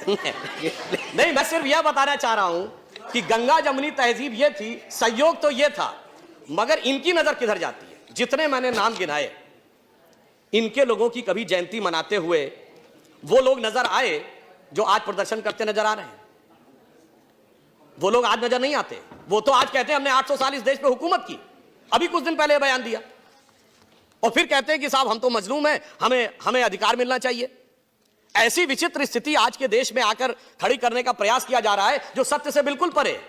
नहीं, मैं सिर्फ यह बताना चाह रहा हूं कि गंगा जमुनी तहजीब यह थी, सहयोग तो यह था, मगर इनकी नजर किधर जाती है? जितने मैंने नाम गिनाए, इनके लोगों की कभी जयंती मनाते हुए वो लोग नजर आए जो आज प्रदर्शन करते नजर आ रहे हैं? वो लोग आज नजर नहीं आते। वो तो आज कहते हैं हमने 800 साल इस देश पे हुकूमत की, अभी कुछ दिन पहले बयान दिया, और फिर कहते हैं कि साहब हम तो मजलूम हैं, हमें अधिकार मिलना चाहिए। ऐसी विचित्र स्थिति आज के देश में आकर खड़ी करने का प्रयास किया जा रहा है जो सत्य से बिल्कुल परे।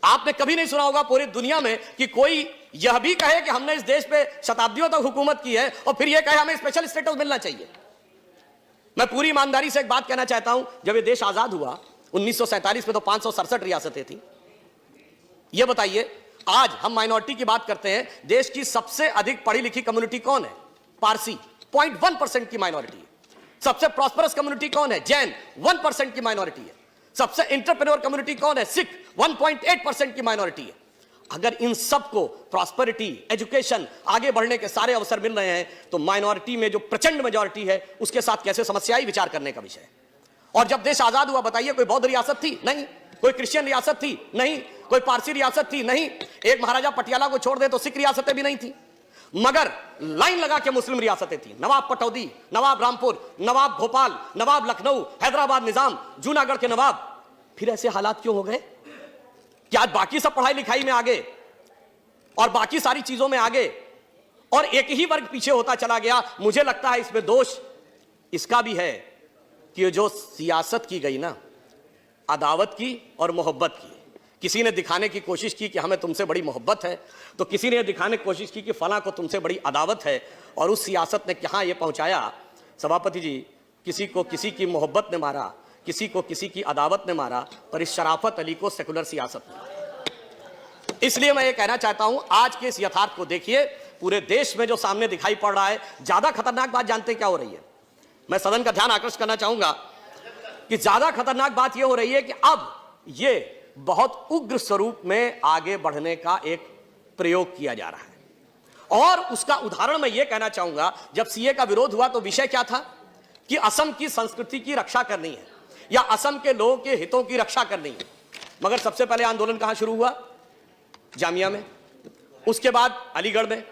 आपने कभी नहीं सुना होगा पूरी दुनिया में कि कोई यह भी कहे कि हमने इस देश पे शताब्दियों तक हुकूमत की है और फिर यह कहे हमें स्पेशल स्टेटस मिलना चाहिए। मैं पूरी ईमानदारी से एक बात कहना चाहता हूं, जब यह देश आजाद हुआ 1947 में तो 567 रियासतें थी। यह बताइए, आज हम माइनॉरिटी की बात करते हैं, देश की सबसे अधिक पढ़ी लिखी कम्युनिटी कौन है? पारसी, 0.1% की माइनॉरिटी है। सबसे प्रॉस्परस कम्युनिटी कौन है? जैन, 1% की माइनॉरिटी है। सबसे एंटरप्रेन्योर कम्युनिटी कौन है? सिख, 1.8% की माइनॉरिटी है। अगर इन सबको प्रॉस्पेरिटी, एजुकेशन, आगे बढ़ने के सारे अवसर मिल रहे हैं, तो माइनॉरिटी में जो प्रचंड मेजॉरिटी है उसके साथ कैसे समस्याएं विचार करने का विषय है। और जब देश आजाद हुआ, बताइए, कोई बौद्ध रियासत थी? नहीं। कोई क्रिश्चियन रियासत थी? नहीं। कोई पारसी रियासत थी? नहीं। एक महाराजा पटियाला को छोड़ दे तो सिख रियासतें भी नहीं थी, मगर लाइन लगा के मुस्लिम रियासतें थी। नवाब पटौदी, नवाब रामपुर, नवाब भोपाल, नवाब लखनऊ, हैदराबाद निजाम, जूनागढ़ के नवाब। फिर ऐसे हालात क्यों हो गए कि आज बाकी सब पढ़ाई लिखाई में आगे और बाकी सारी चीजों में आगे और एक ही वर्ग पीछे होता चला गया? मुझे लगता है इसमें दोष इसका भी है कि जो सियासत की गई ना, अदावत की और मोहब्बत की। किसी ने दिखाने की कोशिश की कि हमें तुमसे बड़ी मोहब्बत है, तो किसी ने दिखाने की कोशिश की कि फलां को तुमसे बड़ी अदावत है, और उस सियासत ने कहां यह पहुंचाया सभापति जी, किसी को किसी की मोहब्बत ने मारा, किसी को किसी की अदावत ने मारा, पर इस शराफत अली को सेकुलर सियासत ने मारा। इसलिए मैं ये कहना चाहता हूं, आज के इस यथार्थ को देखिए, पूरे देश में जो सामने दिखाई पड़ रहा है। ज्यादा खतरनाक बात जानते क्या हो रही है? मैं सदन का ध्यान आकर्षित करना चाहूंगा कि ज्यादा खतरनाक बात यह हो रही है कि अब यह बहुत उग्र स्वरूप में आगे बढ़ने का एक प्रयोग किया जा रहा है। और उसका उदाहरण मैं यह कहना चाहूंगा, जब सीए का विरोध हुआ तो विषय क्या था कि असम की संस्कृति की रक्षा करनी है या असम के लोगों के हितों की रक्षा करनी है। मगर सबसे पहले आंदोलन कहां शुरू हुआ? जामिया में, उसके बाद अलीगढ़ में,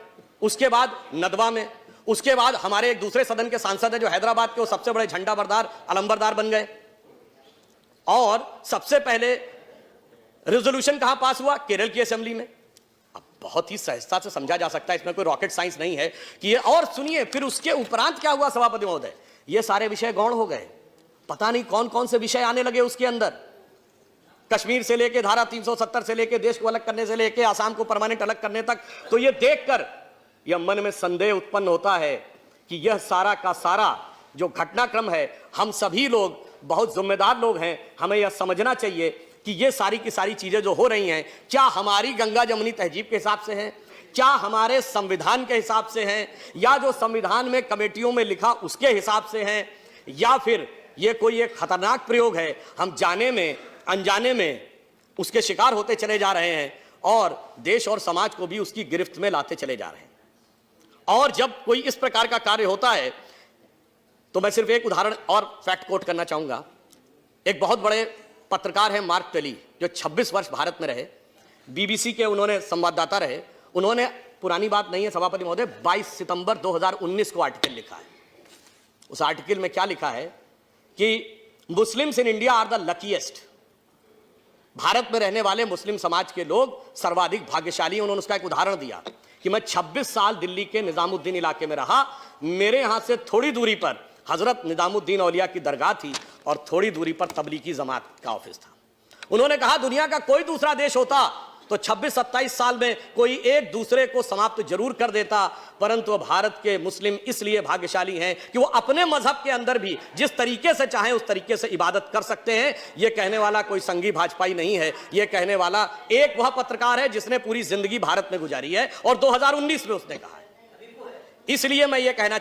उसके बाद नदवा में, उसके बाद हमारे एक दूसरे सदन के सांसद हैं जो हैदराबाद के, वो सबसे बड़े झंडा बरदार, अलंबरदार बन गए। और सबसे पहले रेजोल्यूशन कहां पास हुआ? केरल की असेंबली में। अब बहुत ही सहजता से समझा जा सकता है, इसमें कोई रॉकेट साइंस नहीं है कि ये। और सुनिए, फिर उसके उपरांत क्या हुआ सभापति महोदय? ये सारे विषय गौण हो गए। पता नहीं कौन कौन से विषय आने लगे उसके अंदर। कश्मीर से लेके धारा 370 से लेके देश को अलग करने से लेके आसाम को परमानेंट अलग करने तक। तो ये देखकर यह मन में संदेह उत्पन्न होता है कि यह सारा का सारा जो घटनाक्रम है, हम सभी लोग बहुत जिम्मेदार लोग हैं, हमें यह समझना चाहिए कि ये सारी की सारी चीजें जो हो रही हैं, क्या हमारी गंगा जमुनी तहजीब के हिसाब से हैं, क्या हमारे संविधान के हिसाब से हैं, या जो संविधान में कमेटियों में लिखा उसके हिसाब से हैं, या फिर ये कोई एक खतरनाक प्रयोग है, हम जाने में अनजाने में उसके शिकार होते चले जा रहे हैं और देश और समाज को भी उसकी गिरफ्त में लाते चले जा रहे हैं। और जब कोई इस प्रकार का कार्य होता है तो मैं सिर्फ एक उदाहरण और फैक्ट कोट करना चाहूंगा। एक बहुत बड़े पत्रकार हैं मार्क टेली, जो 26 वर्ष भारत में रहे, बीबीसी के उन्होंने संवाददाता रहे। उन्होंने, पुरानी बात नहीं है सभापति महोदय, 22 सितंबर 2019 को आर्टिकल लिखा है। उस आर्टिकल में क्या लिखा है कि Muslims in India are the luckiest. Bharat में रहने वाले मुस्लिम समाज के लोग सर्वाधिक भाग्यशाली। उन्होंने उसका एक उदाहरण दिया कि मैं 26 साल दिल्ली के निजामुद्दीन इलाके में रहा, मेरे यहां से थोड़ी दूरी पर हजरत निजामुद्दीन औलिया की दरगाह थी और थोड़ी दूरी पर तबलीगी जमात का ऑफिस था। उन्होंने कहा दुनिया का कोई दूसरा देश होता तो 26-27 साल में कोई एक दूसरे को समाप्त जरूर कर देता, परंतु भारत के मुस्लिम इसलिए भाग्यशाली हैं कि वो अपने मजहब के अंदर भी जिस तरीके से चाहें उस तरीके से इबादत कर सकते हैं। ये कहने वाला कोई संघी भाजपाई नहीं है, ये कहने वाला एक वह पत्रकार है जिसने पूरी जिंदगी भारत में गुजारी है और 2019 में उसने कहा है। इसलिए मैं ये कहना